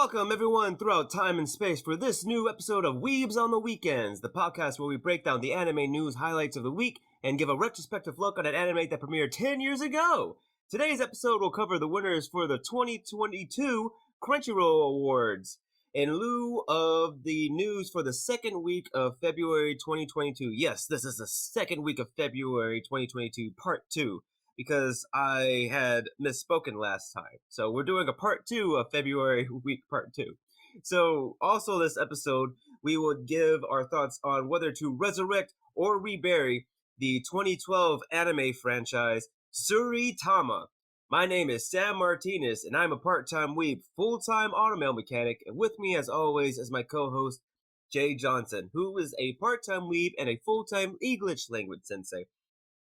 Welcome everyone throughout time and space for this new episode of Weebs on the Weekends, the podcast where we break down the anime news highlights of the week and give a retrospective look on an anime that premiered 10 years ago. Today's episode will cover the winners for the 2022 Crunchyroll Awards, in lieu of the news for the second week of February 2022. Yes, this is the second week of February 2022, part 2. Because I had misspoken last time. So we're doing a part 2 of February week part 2. So also this episode, we will give our thoughts on whether to resurrect or rebury the 2012 anime franchise Tsuritama. My name is Sam Martinez, and I'm a part-time weeb, full-time automail mechanic, and with me as always is my co-host, Jay Johnson, who is a part-time weeb and a full-time English language sensei.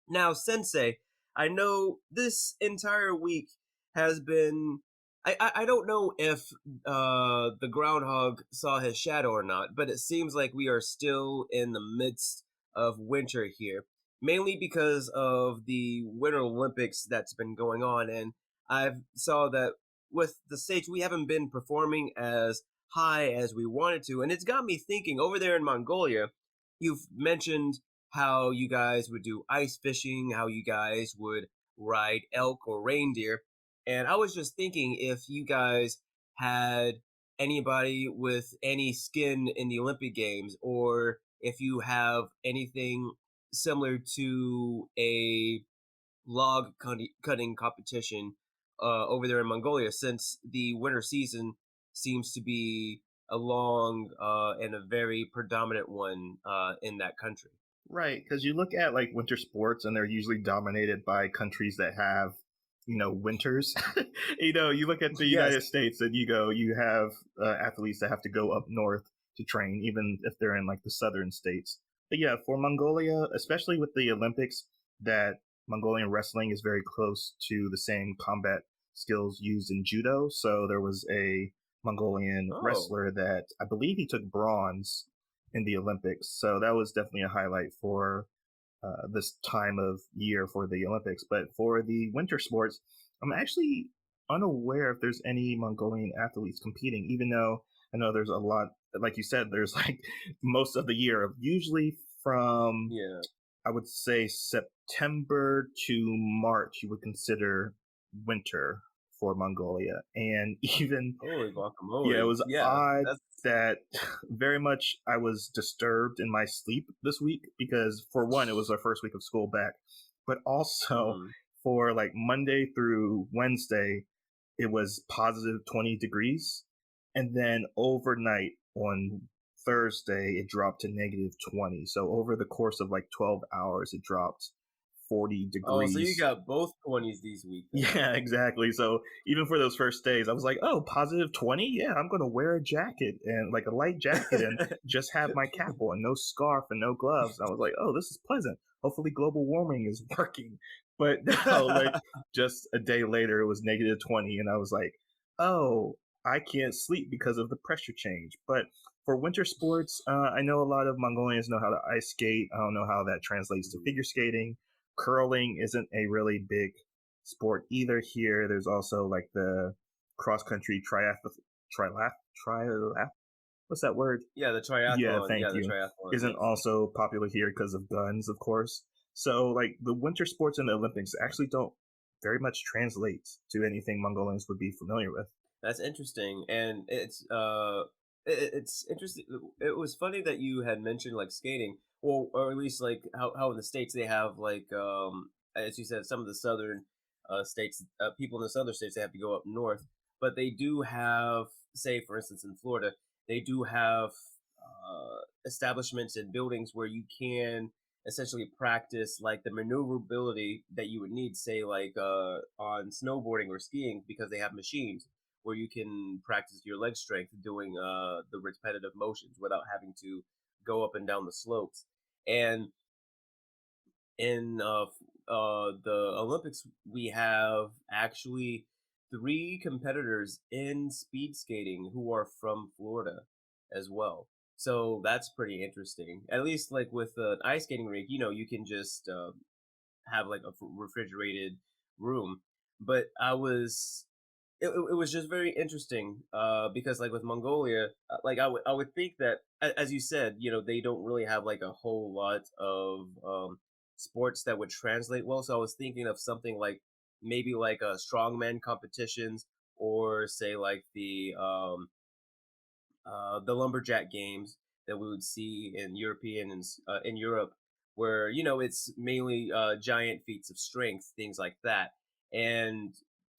Now, sensei, I know this entire week has been... I don't know if the groundhog saw his shadow or not, but it seems like we are still in the midst of winter here. Mainly because of the Winter Olympics that's been going on, and I saw that with the stage, we haven't been performing as high as we wanted to, and it's got me thinking, over there in Mongolia, you've mentioned how you guys would do ice fishing, how you guys would ride elk or reindeer. And I was just thinking if you guys had anybody with any skin in the Olympic Games, or if you have anything similar to a log cutting competition over there in Mongolia, since the winter season seems to be a long and a very predominant one in that country. Right, because you look at like winter sports and they're usually dominated by countries that have, winters. You look at the United States and you have athletes that have to go up north to train, even if they're in like the southern states. But yeah, for Mongolia, especially with the Olympics, that Mongolian wrestling is very close to the same combat skills used in judo. So there was a Mongolian wrestler that I believe he took bronze in the Olympics. So that was definitely a highlight for this time of year for the Olympics. But for the winter sports, I'm actually unaware if there's any Mongolian athletes competing, even though I know there's a lot, like you said, there's like most of the year, usually from, I would say September to March, you would consider winter for Mongolia. And even holy guacamole. It was odd that very much I was disturbed in my sleep this week because, for one, it was our first week of school back, but also for like Monday through Wednesday, it was positive 20 degrees, and then overnight on Thursday it dropped to negative 20. So over the course of like 12 hours, it dropped 40 degrees. Oh, so you got both 20s these weeks. Yeah, exactly. So even for those first days, I was like, oh, positive 20? Yeah, I'm going to wear a jacket and like a light jacket and just have my cap on, no scarf and no gloves. And I was like, oh, this is pleasant. Hopefully global warming is working. But no, like just a day later, it was negative 20. And I was like, oh, I can't sleep because of the pressure change. But for winter sports, I know a lot of Mongolians know how to ice skate. I don't know how that translates to figure skating. Curling isn't a really big sport either here. There's also like the cross-country what's that word? Yeah, the triathlon. Yeah, thank you. The triathlon isn't also popular here because of guns, of course. So like the winter sports and the Olympics actually don't very much translate to anything Mongolians would be familiar with. That's interesting, and it's interesting. It was funny that you had mentioned like skating. Well, or at least like how in the States they have like as you said, some of the southern states, people in the southern states, they have to go up north, but they do have, say for instance in Florida, they do have establishments and buildings where you can essentially practice like the maneuverability that you would need, say like on snowboarding or skiing, because they have machines where you can practice your leg strength doing the repetitive motions without having to go up and down the slopes. And in the Olympics, we have actually 3 competitors in speed skating who are from Florida as well. So that's pretty interesting. At least like with an ice skating rink, you can just have like a refrigerated room. But I was it was just very interesting because like with Mongolia, like I would think that as you said, they don't really have like a whole lot of sports that would translate well. So I was thinking of something like maybe like strongman competitions, or say like the lumberjack games that we would see in in Europe, where it's mainly giant feats of strength, things like that. And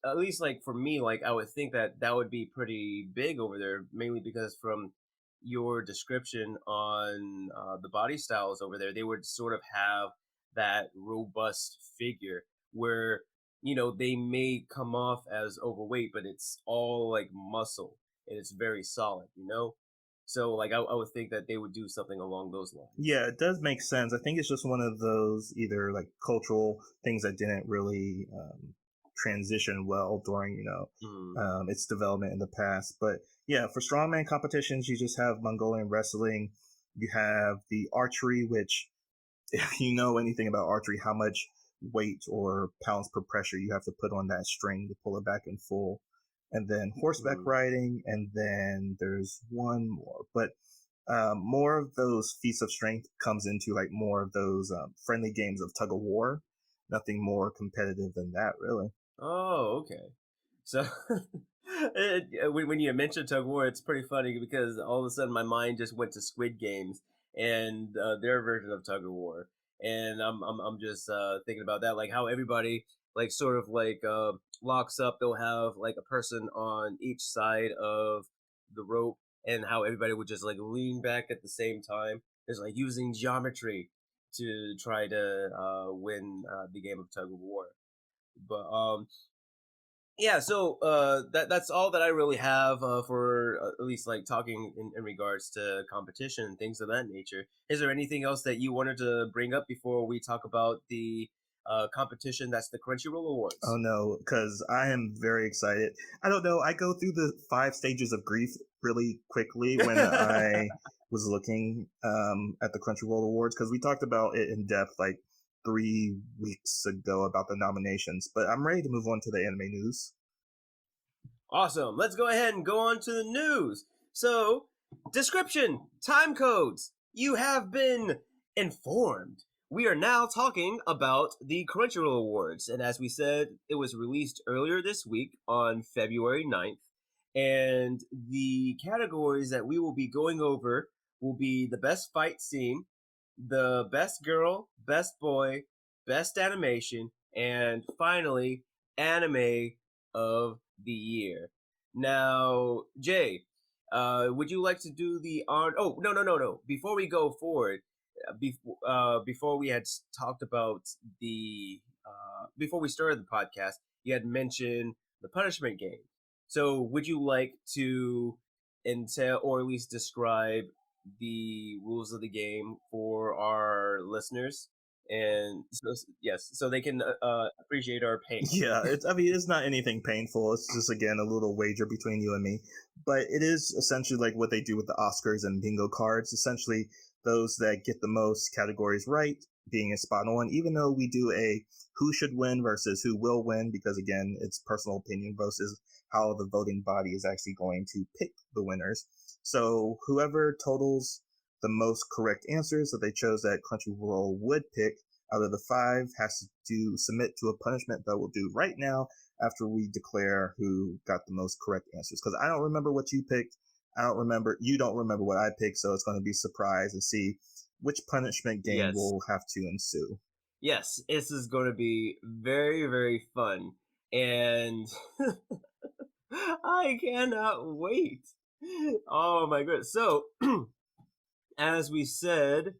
at least like for me, like I would think that that would be pretty big over there, mainly because from your description on the body styles over there, they would sort of have that robust figure where they may come off as overweight, but it's all like muscle and it's very solid. So like I would think that they would do something along those lines. Yeah, it does make sense. I think it's just one of those either like cultural things that didn't really transition well during its development in the past. But yeah, for strongman competitions, you just have Mongolian wrestling. You have the archery, which if you know anything about archery, how much weight or pounds per pressure you have to put on that string to pull it back in full. And then horseback riding, and then there's one more. But more of those feats of strength comes into like more of those friendly games of tug of war. Nothing more competitive than that, really. Oh, okay. So when you mentioned tug of war, it's pretty funny because all of a sudden my mind just went to Squid Games and their version of tug of war, and I'm just thinking about that, like how everybody like sort of like locks up. They'll have like a person on each side of the rope, and how everybody would just like lean back at the same time. It's like using geometry to try to win the game of tug of war. But yeah, so that's all that I really have for at least like talking in regards to competition and things of that nature. Is there anything else that you wanted to bring up before we talk about the competition that's the Crunchyroll Awards? Oh no, because I am very excited. I don't know. I go through the 5 stages of grief really quickly when I was looking at the Crunchyroll Awards, because we talked about it in depth like 3 weeks ago about the nominations. But I'm ready to move on to the anime news. Awesome. Let's go ahead and go on to the news. So, description, time codes. You have been informed. We are now talking about the Crunchyroll Awards. And as we said, it was released earlier this week on February 9th. And the categories that we will be going over will be the best fight scene, the best girl, best boy, best animation, and finally, anime of the year. Now, Jay, would you like to do the on? Oh, no. Before we go forward, before we had talked about before we started the podcast, you had mentioned the punishment game. So, would you like to entail or at least describe the rules of the game for our listeners? And so, yes, so they can appreciate our pain. Yeah, it's not anything painful. It's just again a little wager between you and me. But it is essentially like what they do with the Oscars and bingo cards. Essentially, those that get the most categories right being spot on. Even though we do a who should win versus who will win, because again, it's personal opinion versus how the voting body is actually going to pick the winners. So whoever totals the most correct answers that they chose that Crunchyroll would pick out of the 5 has to submit to a punishment that we'll do right now after we declare who got the most correct answers. Because I don't remember what you picked. You don't remember what I picked, so it's going to be a surprise to see which punishment game will have to ensue. Yes, this is going to be very, very fun. And I cannot wait. Oh my goodness. So, as we said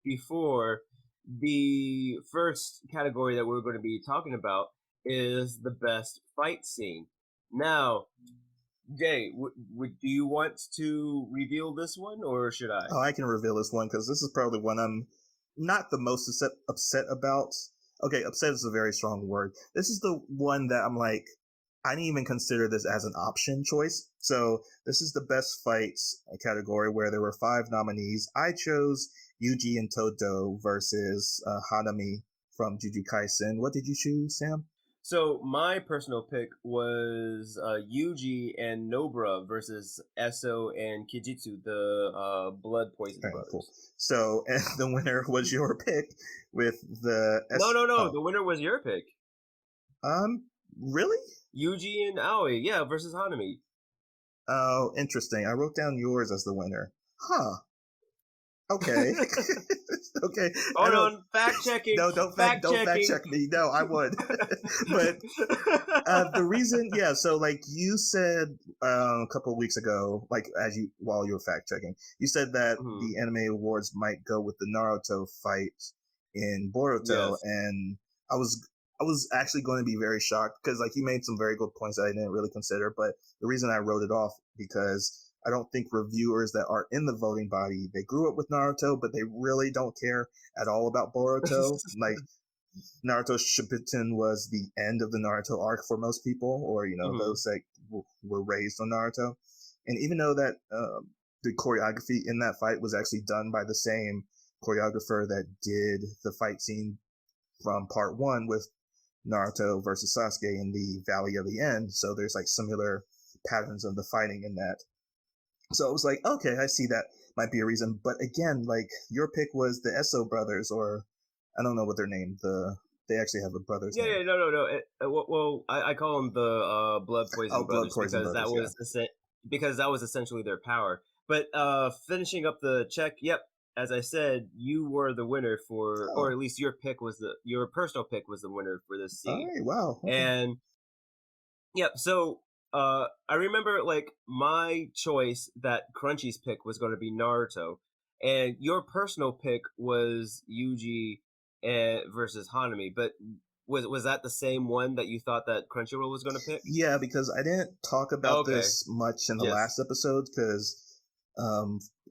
before, the first category that we're going to be talking about is the best fight scene. Now, Jay, do you want to reveal this one, or should I? Oh, I can reveal this one because this is probably one I'm not the most upset about. Okay, upset is a very strong word. This is the one that I'm like, I didn't even consider this as an option choice. So this is the best fights category where there were 5 nominees. I chose Yuji and Todo versus Hanami from Jujutsu Kaisen. What did you choose, Sam? So my personal pick was Yuji and Nobara versus Eso and Kijitsu, the blood poison All right, cool. brothers. So, and the winner was your pick with the No, no, no. Oh. The winner was your pick. Really? Yuji and Aoi, yeah, versus Hanami. Oh, interesting. I wrote down yours as the winner. Huh. Okay. Okay. Hold on, fact checking. No, don't fact check me. No, I would. But the reason, yeah. So, like you said a couple of weeks ago, like while you were fact checking, you said that the Anime Awards might go with the Naruto fight in Boruto, yes. and I was actually going to be very shocked because like you made some very good points that I didn't really consider, but the reason I wrote it off because I don't think reviewers that are in the voting body, they grew up with Naruto, but they really don't care at all about Boruto. Like Naruto Shippuden was the end of the Naruto arc for most people, or those that were raised on Naruto. And even though that the choreography in that fight was actually done by the same choreographer that did the fight scene from part 1 with Naruto versus Sasuke in the Valley of the End, so there's like similar patterns of the fighting in that. So it was like, okay, I see that might be a reason. But again, like your pick was the Eso brothers, or I don't know what their name. They actually have a brother's name. Yeah, no. I call them the blood poison brothers blood poison because brothers, because that was essentially their power. But finishing up the check, yep. As I said, you were the winner for, or at least your personal pick was the winner for this scene. All right, wow. Okay. And yep, so I remember like my choice that Crunchy's pick was going to be Naruto, and your personal pick was Yuji versus Hanami. But was that the same one that you thought that Crunchyroll was going to pick? Yeah, because I didn't talk about this much in the last episode because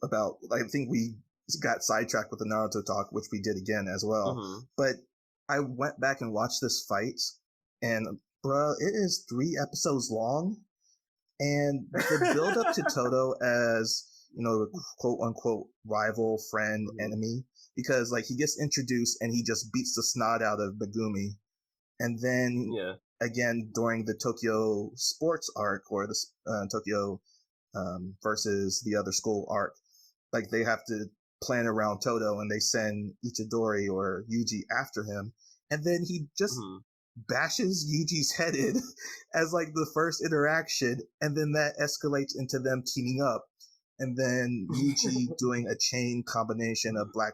about I think we got sidetracked with the Naruto talk, which we did again as well. But I went back and watched this fight, and bruh, it is 3 episodes long, and the build up to Todo as the quote unquote rival, friend, enemy, because like he gets introduced and he just beats the snot out of Megumi, and then again during the Tokyo sports arc or the Tokyo versus the other school arc, like they have to plan around Todo and they send Ichidori or Yuji after him, and then he just bashes Yuji's head in as like the first interaction, and then that escalates into them teaming up, and then Yuji doing a chain combination of black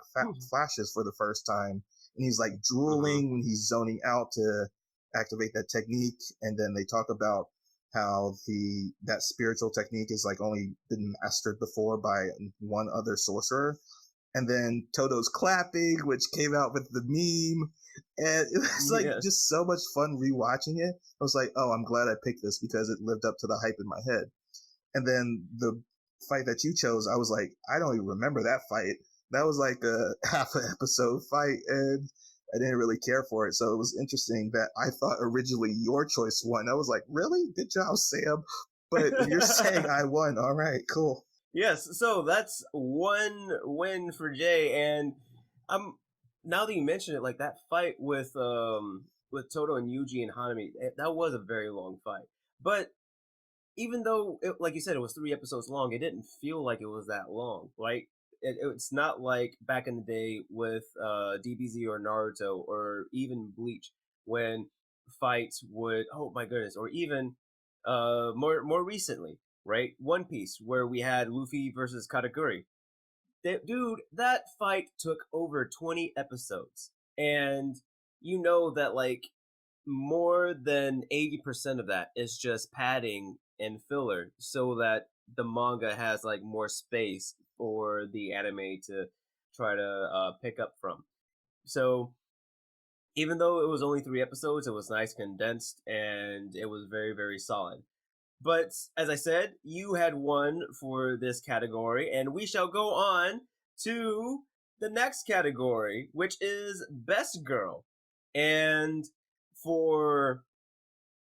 flashes for the first time, and he's like drooling when he's zoning out to activate that technique, and then they talk about how that spiritual technique is like only been mastered before by one other sorcerer. And then Todo's clapping, which came out with the meme. And it was like just so much fun rewatching it. I was like, oh, I'm glad I picked this because it lived up to the hype in my head. And then the fight that you chose, I was like, I don't even remember that fight. That was like a half an episode fight, and I didn't really care for it. So it was interesting that I thought originally your choice won. I was like, really? Good job, Sam. But you're saying I won. All right, cool. Yes, so that's one win for Jay, and now that you mention it, like that fight with Todo and Yuji and Hanami, that was a very long fight. But even though, like you said, it was 3 episodes long, it didn't feel like it was that long. Like it's not like back in the day with DBZ or Naruto or even Bleach when fights would, oh my goodness, or even more recently, right? One Piece, where we had Luffy versus Katakuri. Dude, that fight took over 20 episodes. And you know that, like, more than 80% of that is just padding and filler so that the manga has, like, more space for the anime to try to pick up from. So, even though it was only 3 episodes, it was nice condensed, and it was very, very solid. But as I said, you had won for this category, and we shall go on to the next category, which is Best Girl. And for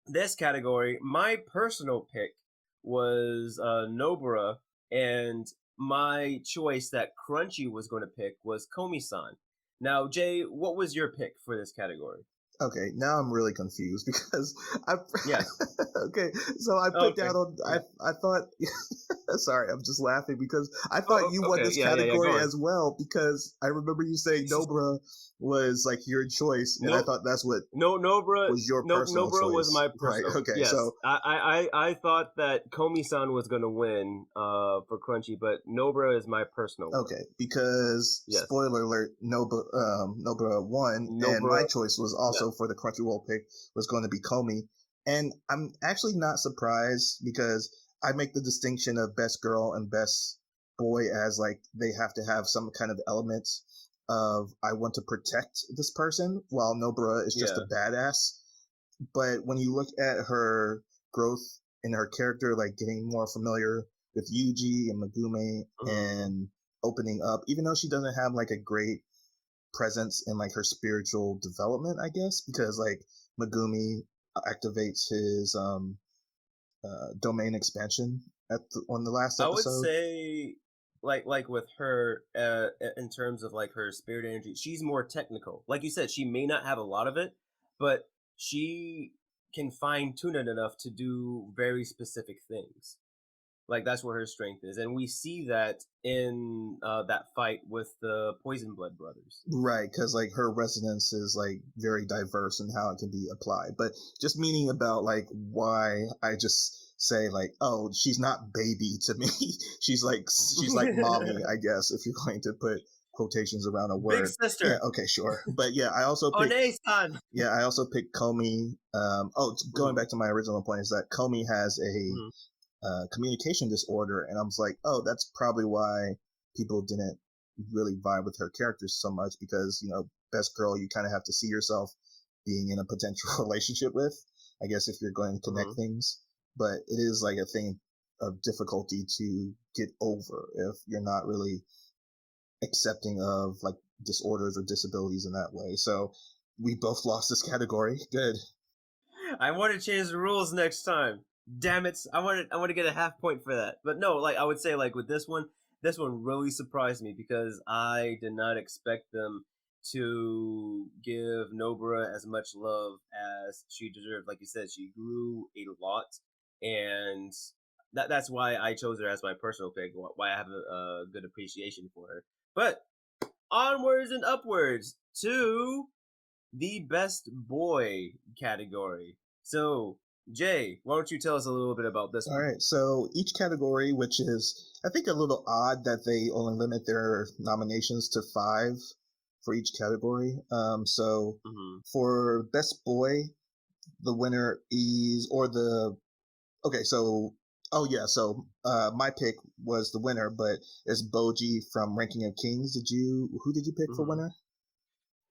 this category, my personal pick was Nobara, and my choice that Crunchy was going to pick was Komi-san. Now, Jay, what was your pick for this category? Okay, now I'm really confused because I. Yes. Okay, so I put Okay. down on. Yeah. I thought. Sorry, I'm just laughing because I thought you won Okay. this Yeah. Go category on. as well because I remember you saying Nobra was like your choice, and I No, thought that's what no, Nobra, was your no, personal Nobra was choice, my right? personal. Okay, Yes, so I thought that Komi-san was gonna win for Crunchy, but Nobra is my personal one. okay, because Yes, spoiler alert, Nobra won, and Nobra. my choice was Yeah. also for the Crunchyroll pick was going to be Komi, and I'm actually not surprised because I make the distinction of best girl and best boy as like they have to have some kind of elements of I want to protect this person, while Nobra is just a Yeah. badass. But when you look at her growth in her character, like getting more familiar with Yuji and Megumi Mhm. and opening up, even though she doesn't have like a great presence in like her spiritual development, I guess, because like Megumi activates his domain expansion on the last I would episode. say, like with her, in terms of like her spirit energy, she's more technical. Like you said, she may not have a lot of it, but she can fine tune it enough to do very specific things. Like that's where her strength is, and we see that in that fight with the Poison Blood brothers. Right, because like her resonance is like very diverse in how it can be applied. But just meaning about like why I just say like, oh, she's not baby to me. she's like mommy, I guess, if you're going to put quotations around a Big word. Yeah, sister, okay, sure. But yeah, One-san. I also picked Comey. Going Mhm, back to my original point is that Comey has mhm. a communication disorder, and I was like, oh, that's probably why people didn't really vibe with her characters so much because best girl, you kind of have to see yourself being in a potential relationship with. I guess if you're going to connect Mhm. things, but it is like a thing of difficulty to get over if you're not really accepting of like disorders or disabilities in that way. So we both lost this category. Good. I want to change the rules next time. Damn it! I want to get a half point for that. But no, like I would say, like with this one really surprised me because I did not expect them to give Nobra as much love as she deserved. Like you said, she grew a lot, and that's why I chose her as my personal pick. Why I have a good appreciation for her. But onwards and upwards to the best boy category. So, Jay, why don't you tell us a little bit about this All one? right, so each category, which is, I think, a little odd that they only limit their nominations to 5 for each category. So Mm-hmm. for Best Boy, the winner is, or the, okay, so, oh yeah, so my pick was the winner, but it's Boji from Ranking of Kings. Who did you pick for Mm-hmm. winner?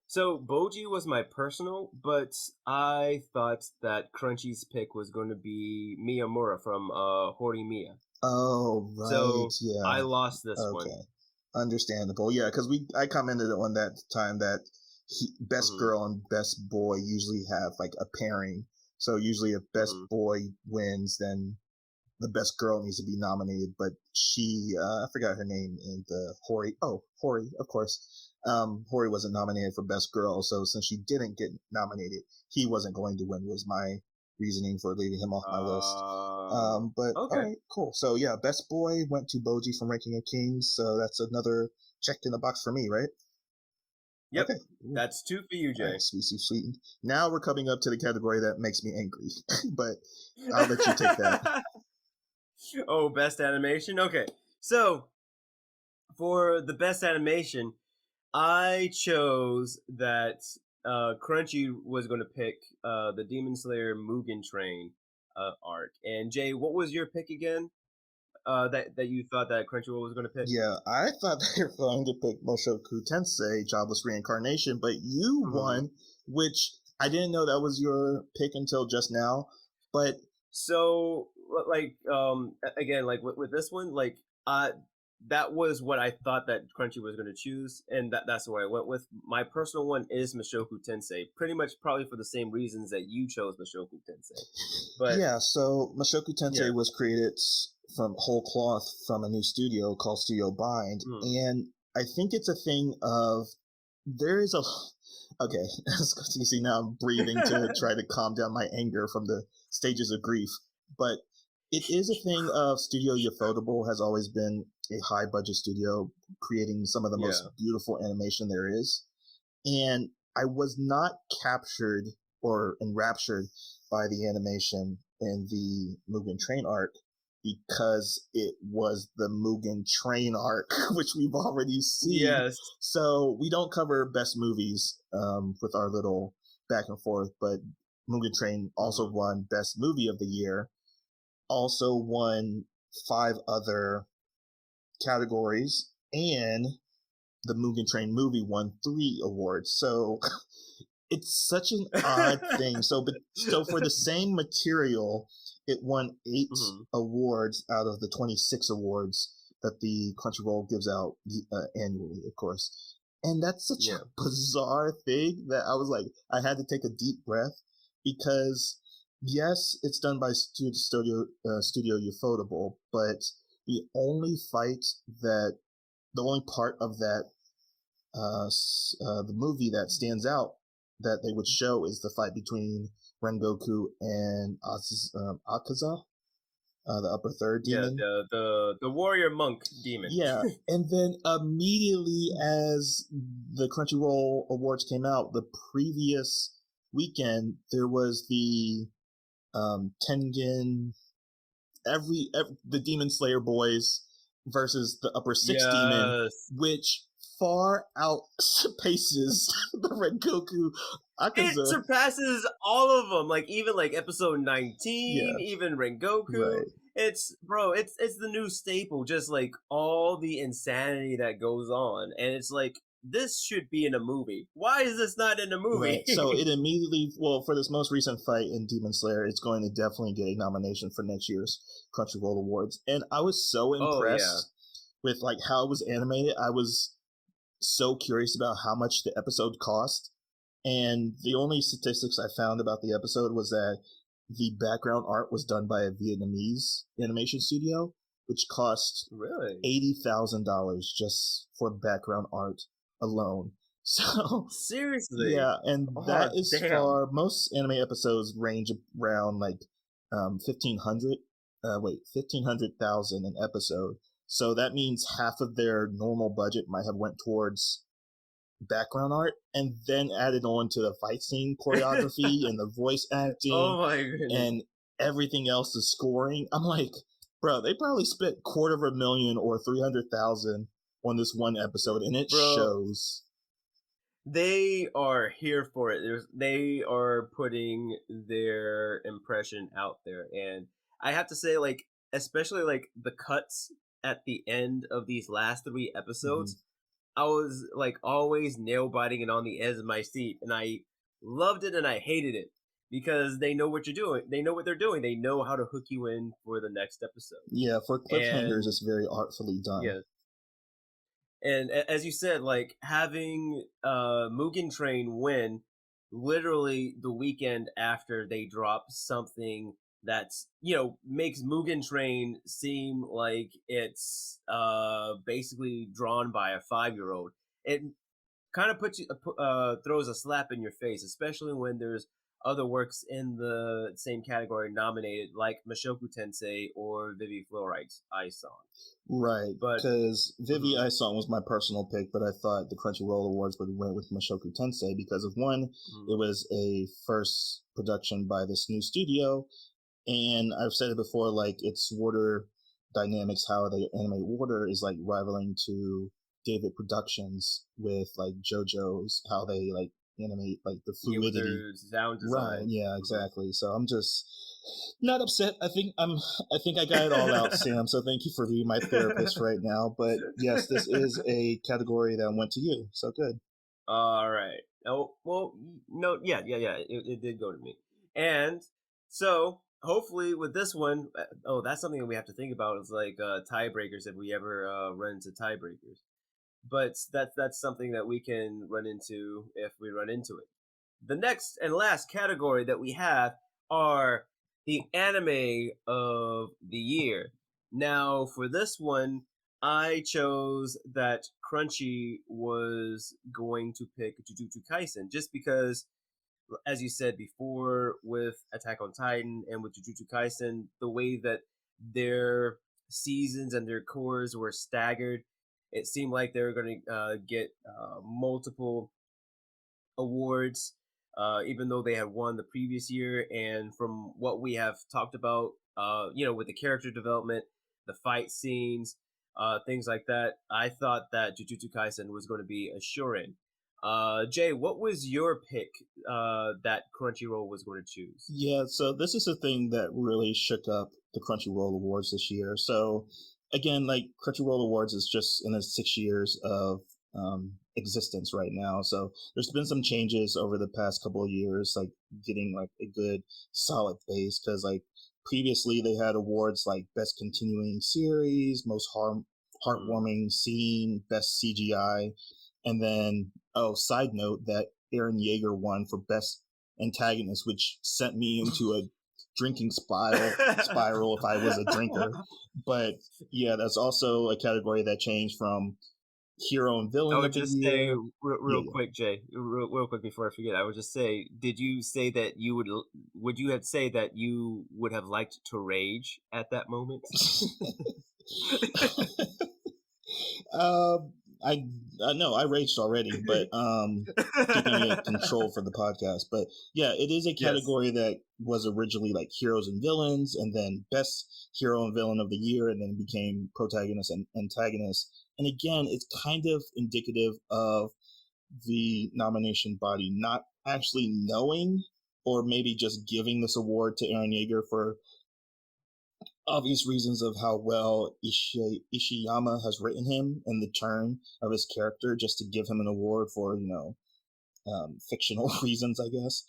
So Boji was my personal, but I thought that Crunchy's pick was going to be Miyamura from Horimiya. Oh, right, So I yeah. lost this one. Okay, understandable. Yeah, because I commented on that time that best Mm-hmm. girl and best boy usually have like a pairing. So usually, if best Mm-hmm. boy wins, then the best girl needs to be nominated. But I forgot her name in the Hori. Oh, Hori, of course. Hori wasn't nominated for best girl, so since she didn't get nominated, he wasn't going to win. Was my reasoning for leaving him off my list. But all Okay. right, cool. So yeah, best boy went to Boji from Ranking of Kings. So that's another check in the box for me, right? Yep. Okay. Ooh, That's two for you, all right, Jay. sweet, sweet, sweet. Now we're coming up to the category that makes me angry, but I'll let you take that. Oh, best animation? Okay. So, for the best animation, I chose that Crunchy was going to pick the Demon Slayer Mugen Train arc. And Jay, what was your pick again? That you thought that Crunchyroll was going to pick? Yeah, I thought they were going to pick Moshoku Tensei, Jobless Reincarnation, but you Hmm. won, which I didn't know that was your pick until just now. But So, like, again, like with this one, like, that was what I thought that Crunchy was going to choose, and that's what I went with. My personal one is Mashoku Tensei, pretty much probably for the same reasons that you chose Mashoku Tensei. But yeah, so Mashoku yeah, Tensei was created from whole cloth from a new studio called Studio Bind, mm, and I think it's a thing of there is a Okay, you see now I'm breathing to try to calm down my anger from the stages of grief. But it is a thing of Studio Ufotable has always been a high budget studio creating some of the most Yeah. beautiful animation there is. And I was not captured or enraptured by the animation in the Mugen Train arc because it was the Mugen Train arc, which we've already seen. Yes. So we don't cover best movies with our little back and forth, but Mugen Train also won Best Movie of the Year, also won 5 other categories, and the Mugen Train movie won 3 awards. So it's such an odd thing. So for the same material, it won 8 awards out of the 26 awards that the Crunchyroll gives out annually, of course. And that's such a bizarre thing that I was like, I had to take a deep breath because yes, it's done by Studio Ufotable, but the only part of that the movie that stands out that they would show is the fight between Rengoku and Akaza, the upper third demon. Yeah, the warrior monk demon. Yeah, and then immediately as the Crunchyroll Awards came out, the previous weekend there was the Tengen, the Demon Slayer boys versus the upper six demon, which far outpaces the Rengoku Akaza. It surpasses all of them. Like even like episode 19, even Rengoku. Right. It's the new staple. Just like all the insanity that goes on, and it's like this should be in a movie. Why is this not in a movie? Right. So it immediately, for this most recent fight in Demon Slayer, it's going to definitely get a nomination for next year's Crunchyroll Awards. And I was so impressed with like how it was animated. I was so curious about how much the episode cost. And the only statistics I found about the episode was that the background art was done by a Vietnamese animation studio, which cost $80,000 just for background art alone. So seriously, yeah, and that is for most anime episodes range around like 1,500,000 an episode. So that means half of their normal budget might have went towards background art and then added on to the fight scene choreography and the voice acting and everything else, the scoring. I'm like, bro, they probably spent $250,000 or $300,000 on this one episode, and it shows. They are here for it. They are putting their impression out there, and I have to say, like, especially like the cuts at the end of these last 3 episodes, I was like always nail biting and on the edge of my seat, and I loved it and I hated it because they know what you're doing. They know what they're doing. They know how to hook you in for the next episode. Yeah, for cliffhangers, it's very artfully done. Yeah. And as you said, like having Mugen Train win literally the weekend after they drop something that's, makes Mugen Train seem like it's basically drawn by a 5-year-old. It kind of throws a slap in your face, especially when there's other works in the same category nominated, like Mushoku Tensei or Vivi Fluoride's Ice Song. Right, because Vivi Ice Song was my personal pick, but I thought the Crunchyroll Awards would win with Mushoku Tensei because of one, it was a first production by this new studio, and I've said it before, like its water dynamics, how they animate water is like rivaling to David Productions with like JoJo's, how they like animate like the fluidity. Sound design. Right, yeah, exactly. So I'm just not upset. I think I got it all out, Sam. So thank you for being my therapist right now. But yes, this is a category that went to you. So good. All right. Oh well, no, yeah. It did go to me, and so hopefully with this one, that's something that we have to think about. Is like tiebreakers if we ever run into tiebreakers. But that's something that we can run into if we run into it. The next and last category that we have are the anime of the year. Now, for this one, I chose that Crunchy was going to pick Jujutsu Kaisen just because, as you said before, with Attack on Titan and with Jujutsu Kaisen, the way that their seasons and their cores were staggered, it seemed like they were going to get multiple awards, even though they had won the previous year. And from what we have talked about, with the character development, the fight scenes, things like that, I thought that Jujutsu Kaisen was going to be a sure-in. Jay, what was your pick that Crunchyroll was going to choose? Yeah, so this is a thing that really shook up the Crunchyroll Awards this year. So again, like Crunchyroll Awards is just in its 6 years of existence right now. So there's been some changes over the past couple of years, like getting like a good solid base. Because like previously they had awards like Best Continuing Series, Most Heartwarming Scene, Best CGI, and then side note that Eren Yeager won for Best Antagonist, which sent me into a drinking spiral if I was a drinker. But yeah, that's also a category that changed from hero and villain I of would the just say year. real quick, Jay, real quick before I forget, I would just say, did you say that you would you have say that you would have liked to rage at that moment? um, I know I raged already, but keeping it controlled for the podcast. But yeah, it is a Yes. category that was originally like heroes and villains, and then best hero and villain of the year, and then became protagonist and antagonist. And again, it's kind of indicative of the nomination body not actually knowing, or maybe just giving this award to Eren Yeager for obvious reasons of how well Ishiyama has written him and the turn of his character, just to give him an award for, fictional reasons, I guess.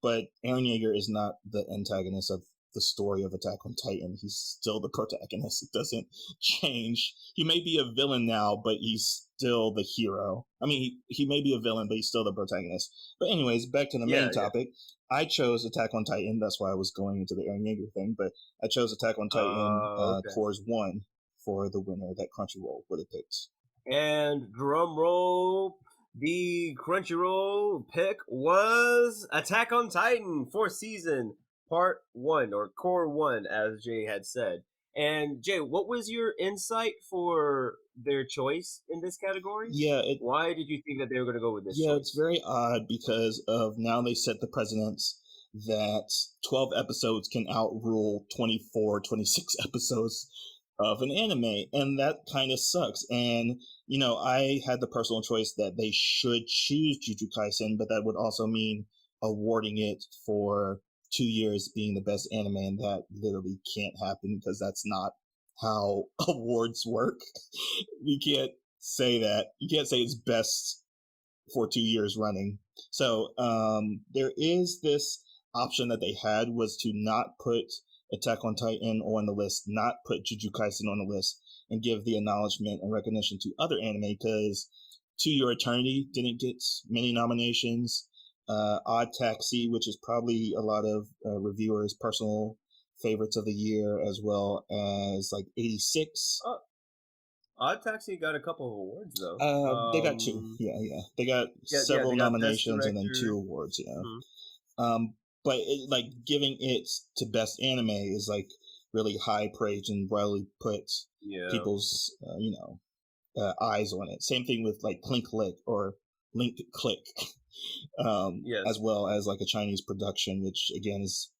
But Eren Yeager is not the antagonist of the story of Attack on Titan. He's still the protagonist. It doesn't change. He may be a villain now, but he's still the hero. I mean, he may be a villain, but he's still the protagonist. But anyways, back to the main Yeah. topic. I chose Attack on Titan. That's why I was going into the Eren Yeager thing. But I chose Attack on Titan Okay. Cores 1 for the winner that Crunchyroll would have picked. And drum roll, the Crunchyroll pick was Attack on Titan, fourth season, part 1, or core 1, as Jay had said. And Jay, what was your insight for their choice in this category? Yeah, why did you think that they were going to go with this yeah, choice? it's very odd because of now they set the precedence that 12 episodes can outrule 24, 26 episodes of an anime, and that kind of sucks. And I had the personal choice that they should choose Jujutsu Kaisen, but that would also mean awarding it for 2 years being the best anime, and that literally can't happen because that's not how awards work. We can't say that. You can't say it's best for 2 years running. So there is this option that they had, was to not put Attack on Titan on the list, not put Jujutsu Kaisen on the list, and give the acknowledgement and recognition to other anime, because To Your Eternity didn't get many nominations. Odd Taxi, which is probably a lot of reviewers' personal favorites of the year, as well as like 86. Odd Taxi got a couple of awards though. They got two. Yeah. They got several they got Best nominations and then Director. 2 awards. Yeah. Mhm. But like giving it to best anime is like really high praise and really puts Yeah. people's eyes on it. Same thing with like Clink Click or Link Click, Yes. as well as like a Chinese production, which again is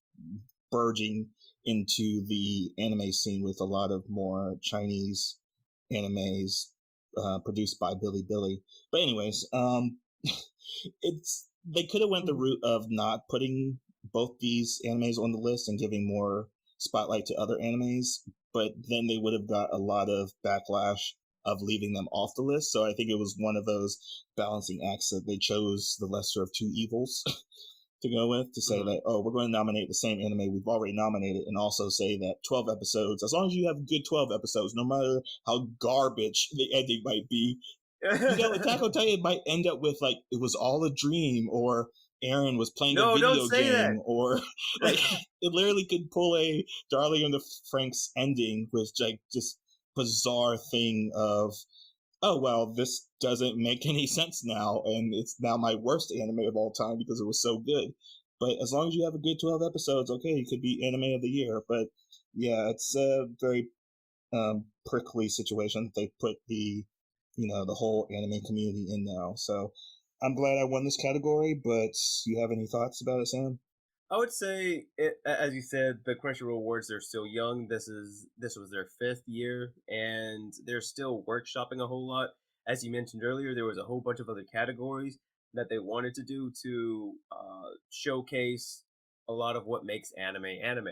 burgeoning into the anime scene with a lot of more Chinese animes produced by Billy. But anyways, they could have went the route of not putting both these animes on the list and giving more spotlight to other animes, but then they would have got a lot of backlash of leaving them off the list. So I think it was one of those balancing acts that they chose the lesser of two evils to go with, to say that, we're going to nominate the same anime we've already nominated, and also say that 12 episodes, as long as you have good 12 episodes, no matter how garbage the ending might be, Attack on Titan might end up with like, it was all a dream, or Eren was playing a No, don't video say that. game, or like it literally could pull a Darling in the Franxx ending with like just bizarre thing of, oh well, this doesn't make any sense now, and it's now my worst anime of all time because it was so good. But as long as you have a good 12 episodes, okay, it could be anime of the year. But yeah, it's a very prickly situation they put the whole anime community in now. So I'm glad I won this category. But you have any thoughts about it, Sam? I would say, as you said, the Crunchyroll Awards are still young. This was their 5th year, and they're still workshopping a whole lot. As you mentioned earlier, there was a whole bunch of other categories that they wanted to do to showcase a lot of what makes anime anime.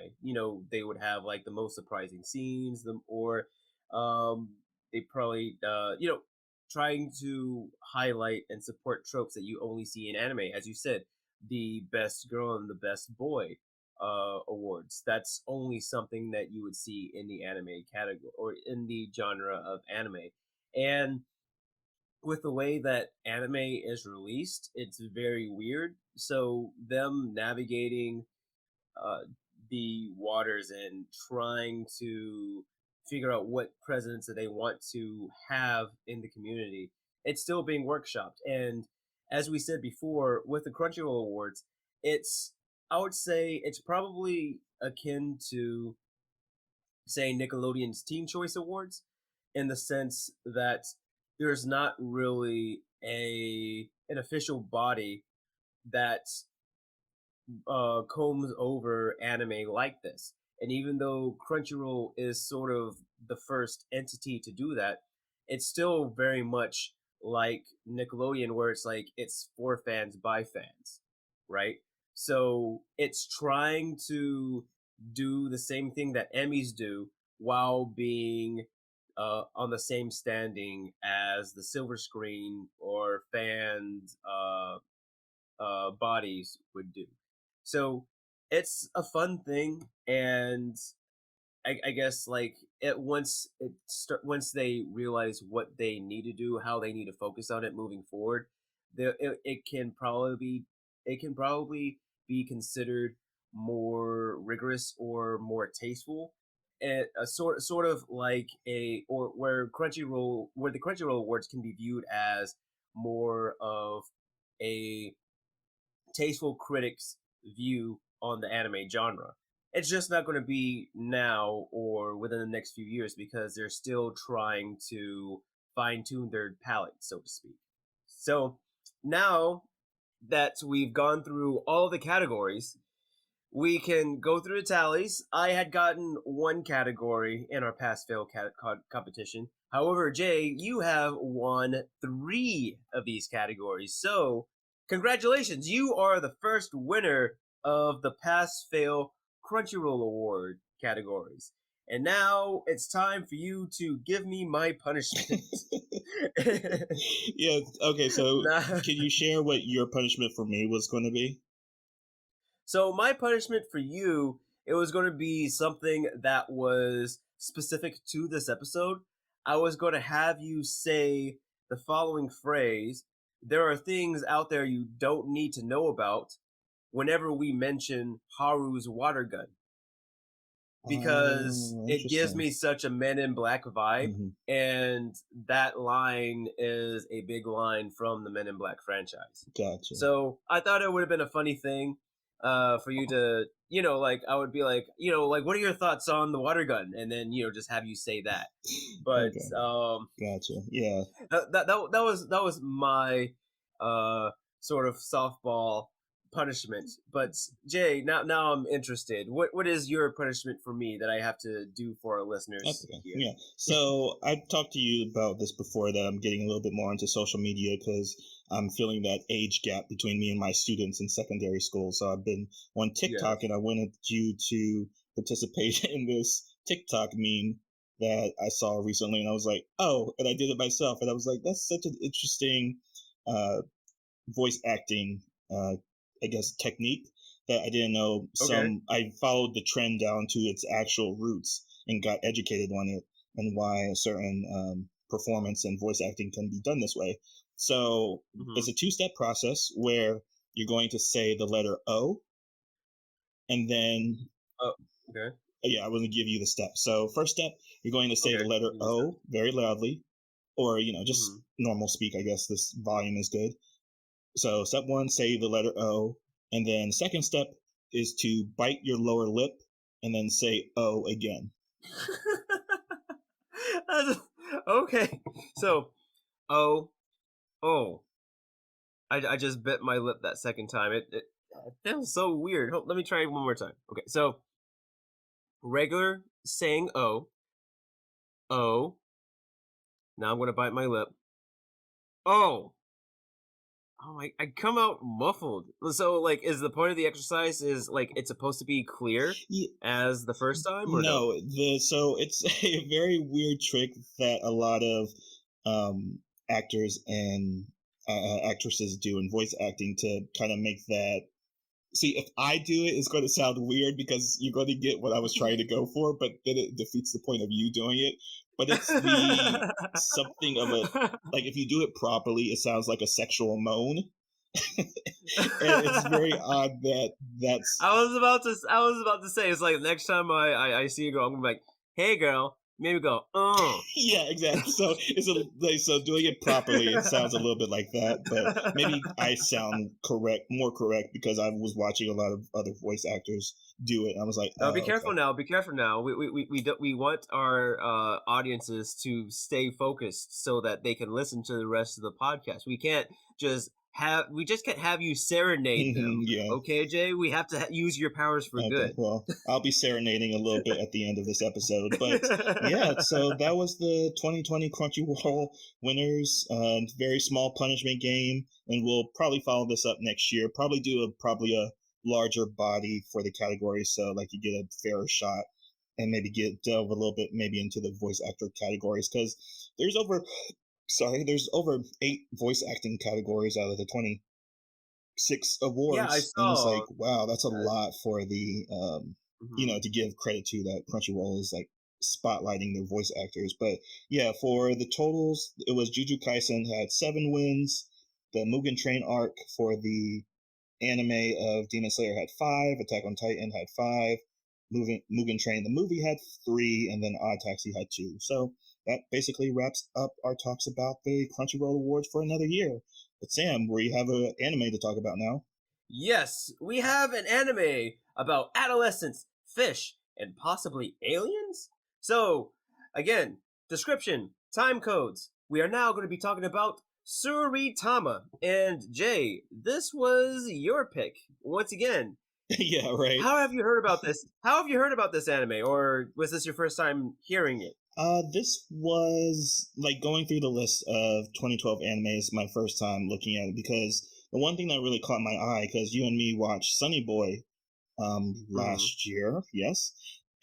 They would have like the most surprising scenes, or um, they probably trying to highlight and support tropes that you only see in anime. As you said, the best girl and the best boy awards. That's only something that you would see in the anime category or in the genre of anime. And with the way that anime is released, it's very weird. So them navigating uh, the waters and trying to figure out what presence that they want to have in the community. It's still being workshopped, and as we said before, with the Crunchyroll Awards, it's I would say it's probably akin to say Nickelodeon's Teen Choice Awards, in the sense that there's not really a an official body that combs over anime like this. And even though Crunchyroll is sort of the first entity to do that, it's still very much like Nickelodeon, where it's like it's for fans by fans, right? So it's trying to do the same thing that Emmys do while being on the same standing as the silver screen or fans bodies would do. So it's a fun thing, and I guess like once they realize what they need to do, how they need to focus on it moving forward, it can probably be considered more rigorous or more tasteful, and a sort of like a or where the Crunchyroll Awards can be viewed as more of a tasteful critics' view on the anime genre. It's just not going to be now or within the next few years because they're still trying to fine tune their palette, so to speak. So now that we've gone through all the categories, we can go through the tallies. I had gotten one category in our pass fail competition. However, Jay, you have won 3 of these categories. So, congratulations. You are the first winner of the pass fail Crunchyroll Award categories. And now it's time for you to give me my punishment. Yeah, okay, so Nah. can you share what your punishment for me was going to be? So my punishment for you, it was going to be something that was specific to this episode. I was going to have you say the following phrase: "There are things out there you don't need to know about," whenever we mention Haru's water gun, because Oh, it gives interesting. me such a Men in Black vibe, Mm-hmm. and that line is a big line from the Men in Black franchise. Gotcha. So I thought it would have been a funny thing for you to, like I would be like, like what are your thoughts on the water gun, and then just have you say that. But Okay, gotcha. Yeah. that was my sort of softball punishment. But Jay, now I'm interested. What is your punishment for me that I have to do for our listeners Okay. here? Yeah. So I've talked to you about this before, that I'm getting a little bit more into social media because I'm feeling that age gap between me and my students in secondary school. So I've been on TikTok, Yes. and I wanted you to participate in this TikTok meme that I saw recently, and I was like, oh, and I did it myself, and I was like, that's such an interesting uh, voice acting, I guess, technique that I didn't know. Okay. I followed the trend down to its actual roots and got educated on it and why a certain performance and voice acting can be done this way. So Mm-hmm. it's a 2-step process where you're going to say the letter O, and then Oh, okay. Yeah, I want to give you the steps. So first step, you're going to say the Okay. letter Give me a sec. O very loudly, or just Mhm. normal speak. I guess this volume is good. So step one, say the letter O, and then second step is to bite your lower lip and then say O again. Okay. So, oh, oh. I just bit my lip that second time. It feels so weird. Let me try it one more time. Okay. So, regular saying oh, oh. Now I'm going to bite my lip. Oh. Oh, I come out muffled. So, like, is the point of the exercise is like it's supposed to be clear Yeah, as the first time, or no? no, so it's a very weird trick that a lot of um, actors and actresses do in voice acting to kind of make that. See, if I do it, it's going to sound weird because you're going to get what I was trying to go for, but then it defeats the point of you doing it. But it's the something of a like if you do it properly, it sounds like a sexual moan, and it's very odd that that's I was about to say it's like next time I see a girl, I'm gonna be like, hey girl, maybe go, yeah, exactly. So it's so doing it properly, it sounds a little bit like that, but maybe I sound more correct because I was watching a lot of other voice actors do it. And I was like, Be oh, careful okay. now. Be careful now. We want our audiences to stay focused so that they can listen to the rest of the podcast. We just can't have you serenade them. Yeah. Okay, Jay. We have to use your powers for Okay, good. well, I'll be serenading a little bit at the end of this episode, but yeah. So that was the 2020 Crunchyroll winners. Very small punishment game, and we'll probably follow this up next year. Probably do probably a larger body for the category, so like you get a fairer shot, and maybe delve a little bit maybe into the voice actor categories because there's over there's over 8 voice acting categories out of the 26 Yeah, I awards, and it's like, saw wow, that's a that. lot for the Mhm. to give credit to that Crunchyroll is like spotlighting their voice actors. But yeah, for the totals, it was Juju Kaisen had 7 wins. The Mugen Train arc for the anime of Demon Slayer had 5. Attack on Titan had 5. Mugen Train the movie had 3, and then Odd Taxi had 2. So that basically wraps up our talks about the Crunchyroll Awards for another year. But Sam, we have an anime to talk about now. Yes, we have an anime about adolescents, fish, and possibly aliens? So, again, description, time codes. We are now going to be talking about Tsuritama. And Jay, this was your pick. Once again, Yeah, right. how have you heard about this? How have you heard about this anime? Or was this your first time hearing it? This was like going through the list of 2012 animes, my first time looking at it because the one thing that really caught my eye, because you and me watched Sunny Boy Hmm. last year, yes,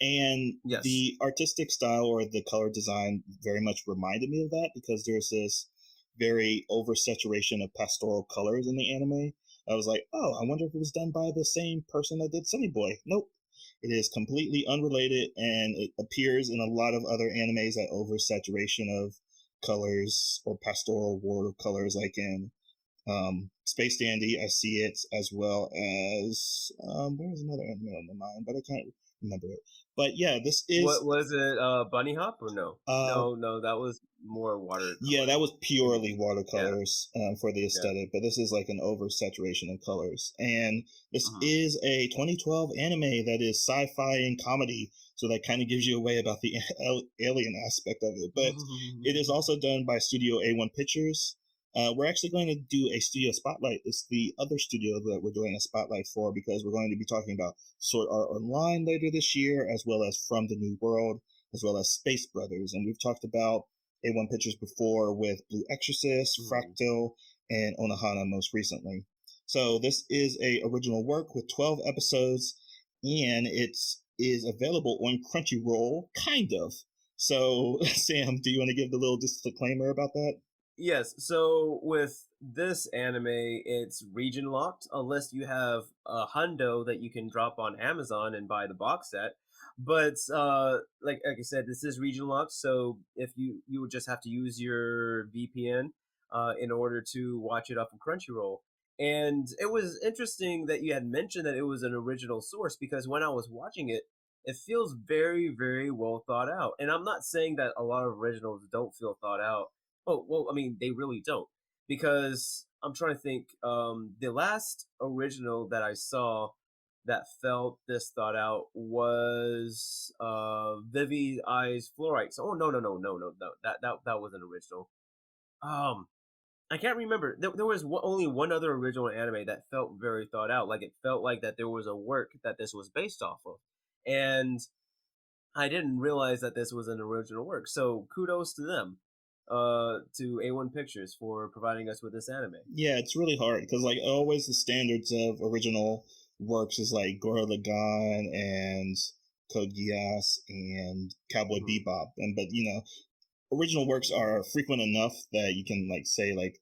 and Yes. the artistic style or the color design very much reminded me of that because there's this very oversaturation of pastoral colors in the anime. I was like, oh, I wonder if it was done by the same person that did Sunny Boy. Nope. It is completely unrelated, and it appears in a lot of other animes that oversaturation of colors or pastoral watercolors, like in Space Dandy. I see it as well as there's another anime on my mind, but I can't remember it. But yeah, this What is was it? Bunny Hop or no? uh No, that was more yeah, watercolor. that was Maybe. purely Yeah, watercolors for the yeah. aesthetic, but this is like an oversaturation of colors. And this Mhm. is a 2012 anime that is sci-fi and comedy, so that kind of gives you away about the alien aspect of it. But it is also done by Studio A1 Pictures. We're actually going to do a studio spotlight. It's the other studio that we're doing a spotlight for because we're going to be talking about Sword Art Online later this year, as well as From the New World, as well as Space Brothers. And we've talked about A1 Pictures before with Blue Exorcist, Mhm. Fractal, and Onohana most recently. So this is a original work with 12 episodes, and it is available on Crunchyroll, kind of. So, Sam, do you want to give the little disclaimer about that? Yes, so with this anime, it's region locked unless you have a hundo that you can drop on Amazon and buy the box set. But like I said, this is region locked, so if you would just have to use your VPN in order to watch it off of Crunchyroll. And it was interesting that you had mentioned that it was an original source because when I was watching it, it feels very, very well thought out. And I'm not saying that a lot of originals don't feel thought out. Well, I mean, they really don't. Because I'm trying to think, the last original that I saw that felt this thought out was Vivi Eyes Fluorites. Oh no. That wasn't original. Um I can't remember. There was only one other original anime that felt very thought out. Like it felt like that there was a work that this was based off of, and I didn't realize that this was an original work. So kudos to them, to A1 Pictures for providing us with this anime. Yeah, it's really hard because like always the standards of original works is like Gurren Lagann and Code Geass and Cowboy Bebop, and but original works are frequent enough that you can like say like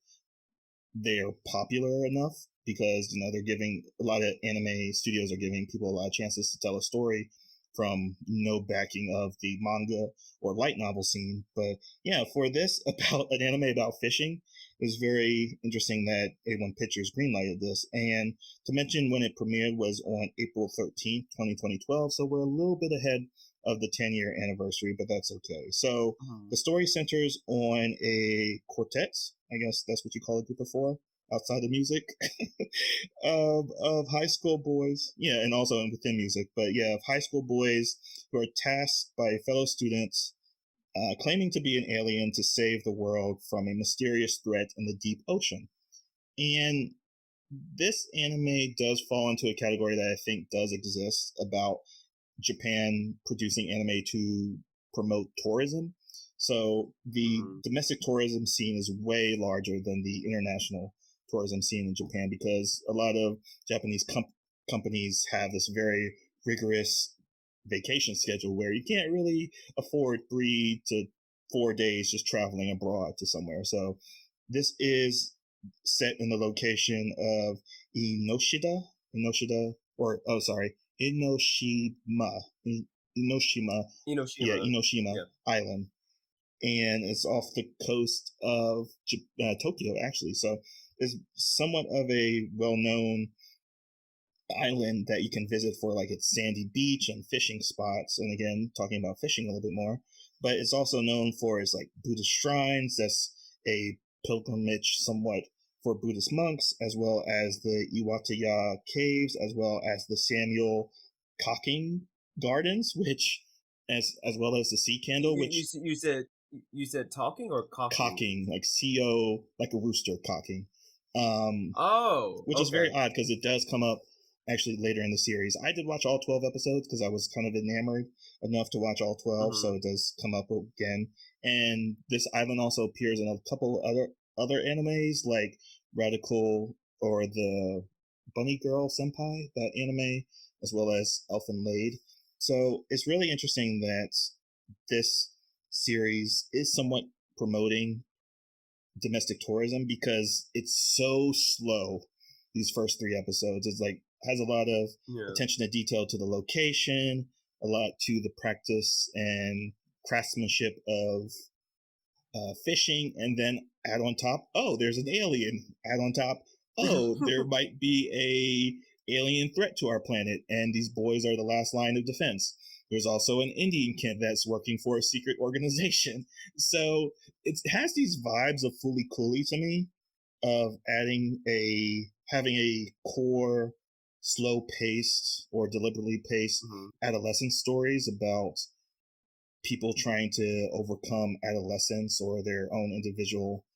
they're popular enough because they're giving a lot of anime studios are giving people a lot of chances to tell a story from no backing of the manga or light novel scene. But yeah, for this about an anime about fishing, it was very interesting that A1 Pictures greenlighted this. And to mention when it premiered was on April 13th, 2012. So we're a little bit ahead of the 10-year anniversary, but that's okay. So the story centers on a quartet, I guess that's what you call a group of four outside of music, of high school boys. Yeah, and also within music, but yeah, of high school boys who are tasked by fellow students claiming to be an alien to save the world from a mysterious threat in the deep ocean. And this anime does fall into a category that I think does exist about Japan producing anime to promote tourism. So the domestic tourism scene is way larger than the international tourism scene in Japan because a lot of Japanese companies have this very rigorous vacation schedule where you can't really afford 3 to 4 days just traveling abroad to somewhere. So this is set in the location of Enoshima, yeah, Enoshima Island, and it's off the coast of Tokyo, actually. So it's somewhat of a well-known island that you can visit for like its sandy beach and fishing spots. And again, talking about fishing a little bit more, but it's also known for its like Buddhist shrines. That's a pilgrimage somewhat for Buddhist monks, as well as the Iwataya caves, as well as the Samuel Cocking Gardens, which as well as the Sea Candle, which you said talking or cocking? Cocking, like CO, like a rooster cocking. Which is very odd because it does come up actually later in the series. I did watch all 12 episodes because I was kind of enamored enough to watch all 12, so it does come up again. And this island also appears in a couple other animes like Radical or the Bunny Girl Senpai, that anime, as well as Elfen Lied. So it's really interesting that this series is somewhat promoting domestic tourism because it's so slow. These first 3 episodes, it's like has a lot of attention to detail to the location, a lot to the practice and craftsmanship of fishing, and then add on top, oh, there's an alien. Add on top, oh, there might be a alien threat to our planet, and these boys are the last line of defense. There's also an Indian kid that's working for a secret organization. So it has these vibes of Fooly Cooly to me, of having a core, slow-paced or deliberately paced adolescent stories about people trying to overcome adolescence or their own individual